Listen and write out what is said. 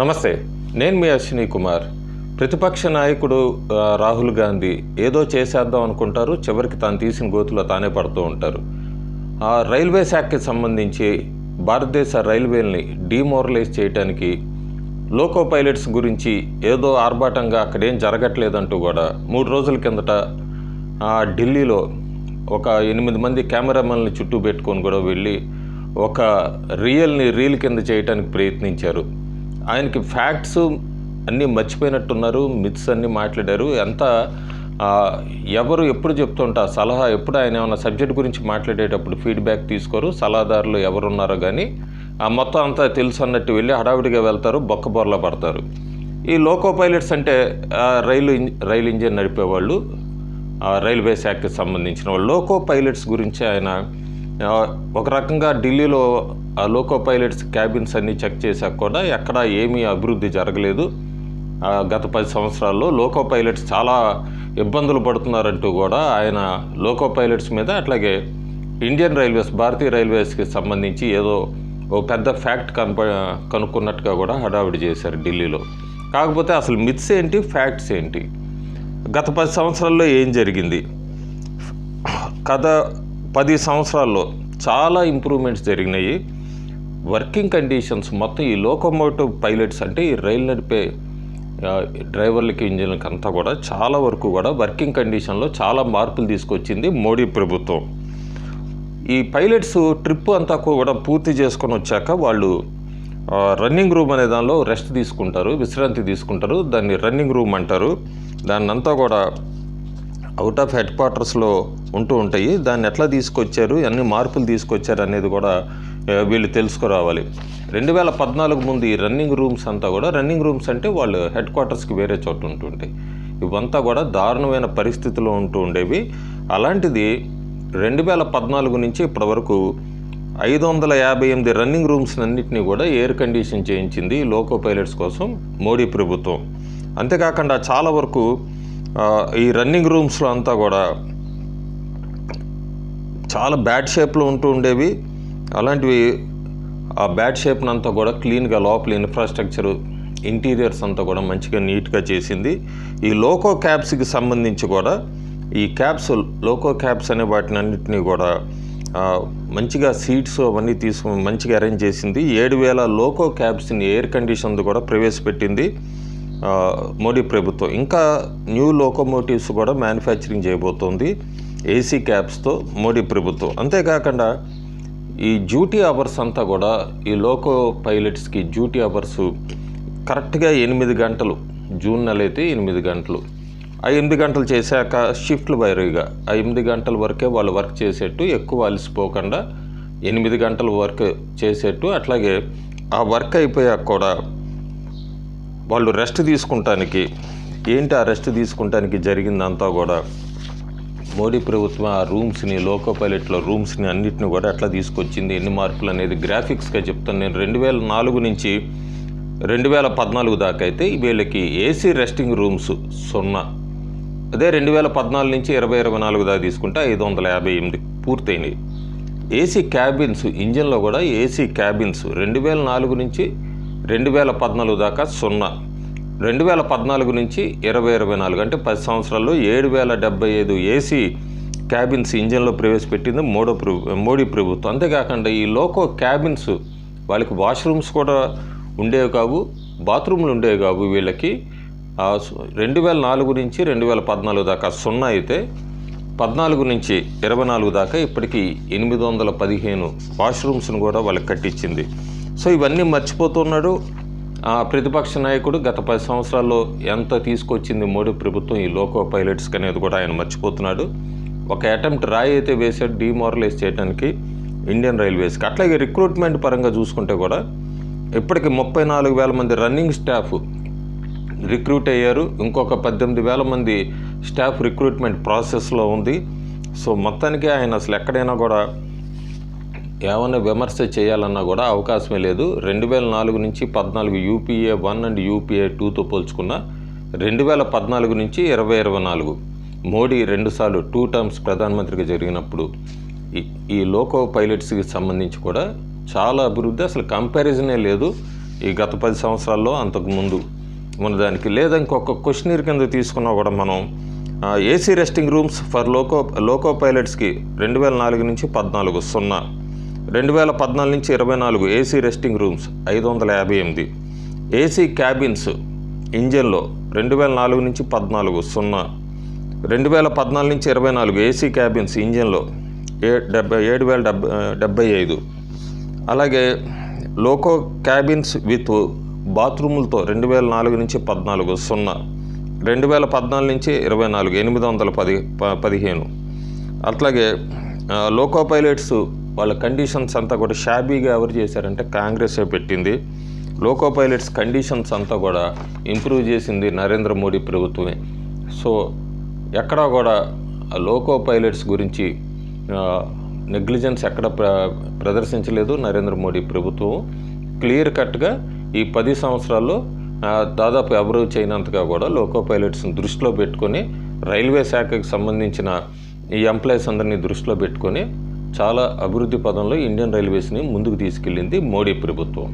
నమస్తే, నేను మీ అశ్విని కుమార్. ప్రతిపక్ష నాయకుడు రాహుల్ గాంధీ ఏదో చేసేద్దాం అనుకుంటారు, చివరికి తాను తీసిన గోతులో తానే పడుతూ ఉంటారు. రైల్వే శాఖకి సంబంధించి భారతదేశ రైల్వేల్ని డీమోరలైజ్ చేయడానికి లోకో పైలట్స్ గురించి ఏదో ఆర్భాటంగా అక్కడేం జరగట్లేదంటూ కూడా 3 రోజుల కిందట ఢిల్లీలో ఒక 8 మంది కెమెరామెన్లు చుట్టూ పెట్టుకొని కూడా వెళ్ళి ఒక రీల్ కింద చేయడానికి ప్రయత్నించారు. ఆయనకి ఫ్యాక్ట్స్ అన్నీ మర్చిపోయినట్టున్నారు, మిత్స్ అన్నీ మాట్లాడారు. ఎవరు ఎప్పుడు చెప్తుంటా సలహా, ఎప్పుడు ఆయన ఏమైనా సబ్జెక్ట్ గురించి మాట్లాడేటప్పుడు ఫీడ్బ్యాక్ తీసుకోరు. సలహాదారులు ఎవరున్నారో కానీ మొత్తం అంతా తెలుసు అన్నట్టు వెళ్ళి హడావిడిగా వెళ్తారు, బొక్కబొరలా పడతారు. ఈ లోకో పైలట్స్ అంటే రైలు ఇంజిన్ నడిపేవాళ్ళు, రైల్వే శాఖకి సంబంధించిన వాళ్ళు. లోకో పైలట్స్ గురించి ఆయన ఒక రకంగా ఢిల్లీలో లోకో పైలట్స్ క్యాబిన్స్ అన్నీ చెక్ చేశాక కూడా ఎక్కడా ఏమీ అభివృద్ధి జరగలేదు. గత 10 సంవత్సరాల్లో లోకో పైలట్స్ చాలా ఇబ్బందులు పడుతున్నారంటూ కూడా ఆయన లోకో పైలట్స్ మీద, అట్లాగే ఇండియన్ రైల్వేస్, భారతీయ రైల్వేస్కి సంబంధించి ఏదో ఓ పెద్ద ఫ్యాక్ట్ కనుక్కున్నట్టుగా కూడా హడావిడి చేశారు ఢిల్లీలో. కాకపోతే అసలు మిత్స్ ఏంటి, ఫ్యాక్ట్స్ ఏంటి, గత 10 సంవత్సరాల్లో ఏం జరిగింది? 10 సంవత్సరాల్లో చాలా ఇంప్రూవ్మెంట్స్ జరిగినాయి. వర్కింగ్ కండిషన్స్ మొత్తం ఈ లోకోమోటివ్ పైలట్స్ అంటే ఈ రైలు నడిపే డ్రైవర్లకి, ఇంజిన్లకి అంతా కూడా చాలా వరకు కూడా వర్కింగ్ కండిషన్లో చాలా మార్పులు తీసుకొచ్చింది మోడీ ప్రభుత్వం. ఈ పైలట్స్ ట్రిప్ అంతా కూడా పూర్తి చేసుకొని వచ్చాక వాళ్ళు రన్నింగ్ రూమ్ అనే దానిలో రెస్ట్ తీసుకుంటారు, విశ్రాంతి తీసుకుంటారు. దాన్ని రన్నింగ్ రూమ్ అంటారు. దాన్నంతా కూడా అవుట్ ఆఫ్ హెడ్ క్వార్టర్స్లో ఉంటూ ఉంటాయి. దాన్ని ఎట్లా తీసుకొచ్చారు, అన్ని మార్పులు తీసుకొచ్చారు అనేది కూడా వీళ్ళు తెలుసుకురావాలి. 2014 ముందు ఈ రన్నింగ్ రూమ్స్ అంతా కూడా, రన్నింగ్ రూమ్స్ అంటే వాళ్ళు హెడ్ క్వార్టర్స్కి వేరే చోట ఉంటుంటాయి. ఇవంతా కూడా దారుణమైన పరిస్థితిలో ఉంటూ ఉండేవి. అలాంటిది 2014 నుంచి ఇప్పటి వరకు 558 రన్నింగ్ రూమ్స్ అన్నింటినీ కూడా ఎయిర్ కండిషన్ చేయించింది లోకో పైలట్స్ కోసం మోడీ ప్రభుత్వం. అంతేకాకుండా చాలా వరకు ఈ రన్నింగ్ రూమ్స్లో అంతా కూడా చాలా బ్యాడ్ షేప్లో ఉంటూ ఉండేవి. అలాంటివి ఆ బ్యాడ్ షేప్ని అంతా కూడా క్లీన్గా లోపల ఇన్ఫ్రాస్ట్రక్చరు, ఇంటీరియర్స్ అంతా కూడా మంచిగా నీట్గా చేసింది. ఈ లోకో క్యాబ్స్కి సంబంధించి కూడా ఈ లోకో క్యాబ్స్ అనే వాటిని అన్నింటినీ కూడా మంచిగా సీట్స్ అవన్నీ తీసుకుని మంచిగా అరేంజ్ చేసింది. 7,000 లోకో క్యాబ్స్ని ఎయిర్ కండిషన్ కూడా ప్రవేశపెట్టింది మోడీ ప్రభుత్వం. ఇంకా న్యూ లోకోమోటివ్స్ కూడా మ్యానుఫ్యాక్చరింగ్ చేయబోతోంది ఏసీ క్యాబ్స్తో మోడీ ప్రభుత్వం. అంతేకాకుండా ఈ డ్యూటీ అవర్స్ అంతా కూడా ఈ లోకో పైలట్స్కి డ్యూటీ అవర్స్ కరెక్ట్గా 8 గంటలు. జూన్ నెల అయితే 8 గంటలు. ఆ 8 గంటలు చేశాక షిఫ్ట్లు వైరీగా ఆ 8 గంటల వరకే వాళ్ళు వర్క్ చేసేట్టు, ఎక్కువ అలసిపోకుండా 8 గంటల వర్క్ చేసేట్టు. అట్లాగే ఆ వర్క్ అయిపోయాక కూడా వాళ్ళు రెస్ట్ తీసుకుంటానికి, ఆ రెస్ట్ తీసుకుంటానికి జరిగిందంతా కూడా మోడీ ప్రభుత్వం ఆ రూమ్స్ని, లోకో పైలట్లో రూమ్స్ని అన్నిటిని కూడా ఎట్లా తీసుకొచ్చింది, ఎన్ని మార్పులు అనేది గ్రాఫిక్స్గా చెప్తాను నేను. 2004 నుంచి 2014 దాకా అయితే వీళ్ళకి ఏసీ రెస్టింగ్ రూమ్స్ 0. అదే 2014 నుంచి 2024 దాకా తీసుకుంటే 558 పూర్తయినాయి. ఏసీ క్యాబిన్స్, ఇంజిన్లో కూడా ఏసీ క్యాబిన్స్ 2004 నుంచి 2014 దాకా 0. 2014 నుంచి 2024 అంటే 10 సంవత్సరాల్లో 7,075 ఏసీ క్యాబిన్స్ ఇంజిన్లో ప్రవేశపెట్టింది మోడీ ప్రభుత్వం. అంతేకాకుండా ఈ లోకో క్యాబిన్స్ వాళ్ళకి వాష్రూమ్స్ కూడా ఉండేవి కావు, బాత్రూమ్లు ఉండేవి కావు. వీళ్ళకి 2004 నుంచి 2014 దాకా 0 అయితే 14 నుంచి 24 దాకా ఇప్పటికీ 815 వాష్రూమ్స్ను కూడా వాళ్ళకి కట్టించింది. సో ఇవన్నీ మర్చిపోతున్నాడు ప్రతిపక్ష నాయకుడు. గత 10 సంవత్సరాల్లో ఎంత తీసుకొచ్చింది మోడీ ప్రభుత్వం ఈ లోకో పైలట్స్కి అనేది కూడా ఆయన మర్చిపోతున్నాడు. ఒక అటెంప్ట్ రాయి అయితే వేసాడు డీమోరలైజ్ చేయడానికి ఇండియన్ రైల్వేస్కి. అట్లాగే రిక్రూట్మెంట్ పరంగా చూసుకుంటే కూడా ఇప్పటికి 34,000 మంది రన్నింగ్ స్టాఫ్ రిక్రూట్ అయ్యారు. ఇంకొక 18,000 మంది స్టాఫ్ రిక్రూట్మెంట్ ప్రాసెస్లో ఉంది. సో మొత్తానికి ఆయన అసలు ఎక్కడైనా కూడా ఏమైనా విమర్శ చేయాలన్నా కూడా అవకాశమే లేదు. 2004 నుంచి 14 UPA 1 అండ్ UPA 2తో పోల్చుకున్న 2014 నుంచి 2024 మోడీ 2 సార్లు 2 టర్మ్స్ ప్రధానమంత్రిగా జరిగినప్పుడు ఈ లోకో పైలట్స్కి సంబంధించి కూడా చాలా అభివృద్ధి, అసలు కంపారిజనే లేదు. ఈ గత 10 సంవత్సరాల్లో అంతకుముందు ఉన్నదానికి. లేదా ఇంకొక క్వశ్చనీర్ కింద తీసుకున్నా కూడా మనం AC resting rooms for loco పైలట్స్కి 2004 నుంచి 14 0, 2014 నుంచి 24 AC resting rooms 558, AC cabins ఇంజన్లో 2004 నుంచి 14 0, 2014 నుంచి 24 ఏసీ క్యాబిన్స్ ఇంజన్లో 7,075. అలాగే లోకో క్యాబిన్స్ విత్ బాత్రూములతో 2004 నుంచి 14 0, 2014 నుంచి 24 815. అట్లాగే లోకో పైలట్స్ వాళ్ళ కండిషన్స్ అంతా కూడా షాబీగా ఎవరు చేశారంటే కాంగ్రెసే పెట్టింది. లోకో పైలట్స్ కండిషన్స్ అంతా కూడా ఇంప్రూవ్ చేసింది నరేంద్ర మోడీ ప్రభుత్వమే. సో ఎక్కడా కూడా లోకో పైలట్స్ గురించి నెగ్లిజెన్స్ ఎక్కడ ప్రదర్శించలేదు నరేంద్ర మోడీ ప్రభుత్వం. క్లియర్ కట్గా ఈ 10 సంవత్సరాల్లో దాదాపు ఎవరు చేయనంతగా కూడా లోకో పైలట్స్ని దృష్టిలో పెట్టుకొని రైల్వే శాఖకి సంబంధించిన ఈ ఎంప్లాయీస్ అందరినీ దృష్టిలో పెట్టుకొని చాలా అభివృద్ధి పదంలో ఇండియన్ రైల్వేస్ని ముందుకు తీసుకెళ్ళింది మోడీ ప్రభుత్వం.